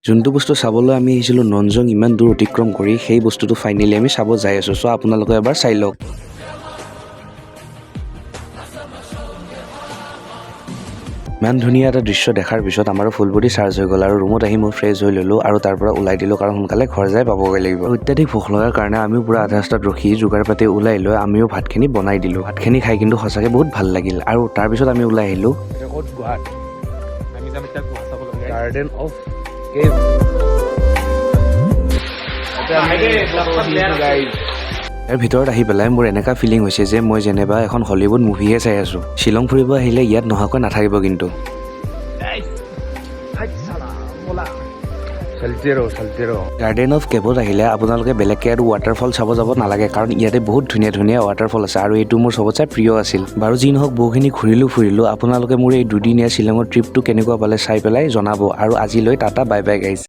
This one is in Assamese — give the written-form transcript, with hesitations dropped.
যোনটো বস্তু চাবলৈ আমি আহিছিলোঁ ননজং ইমান দূৰ অতিক্ৰম কৰি সেই বস্তুটো ফাইনেলি আমি চাব যাই আছোঁ। চ' আপোনালোকে এবাৰ চাই লওক। ইমান ধুনীয়া এটা দৃশ্য দেখাৰ পিছত আমাৰো ফুল বডি চাৰ্জ হৈ গ'ল আৰু ৰুমত আহি মই ফ্ৰেছ হৈ ল'লোঁ আৰু তাৰ পৰা ওলাই দিলোঁ কাৰণ সোনকালে ঘৰ যাই পাবগৈ লাগিব। অত্যাধিক ভোক লগাৰ কাৰণে আমিও পুৰা আধা ৰাস্তাত ৰখি যোগাৰ পাতি ওলাই লৈ আমিও ভাতখিনি বনাই দিলোঁ। ভাতখিনি খাই কিন্তু সঁচাকৈ বহুত ভাল লাগিল আৰু তাৰপিছত আমি ওলাই আহিলোঁ গাৰ্ডেন অফ কেভ। ইয়াৰ ভিতৰত আহি পেলাই মোৰ এনেকা ফিলিং হৈছে যে মই যেনিবা এখন হলিউড মুভিহে চাই আছোঁ। শ্বিলং ফুৰিব আহিলে ইয়াত নোহোৱাকৈ নাথাকিব কিন্তু। গাৰ্ডেন অফ কেভত আহিলে আপোনালোকে বেলেগকৈ আৰু ৱাটাৰফল চাব যাব নালাগে কাৰণ ইয়াতে বহুত ধুনীয়া ধুনীয়া ৱাটাৰফল আছে আৰু এইটো মোৰ চবতছে প্ৰিয় আছিল। বাৰু যি নহওক বহুখিনি ঘূৰিলোঁ ফুৰিলোঁ। আপোনালোকে মোৰ এই দুদিনীয়া শ্বিলঙৰ ট্ৰিপটো কেনেকুৱা পালে চাই পেলাই জনাব আৰু আজিলৈ টাটা বাই বাই গাইজ।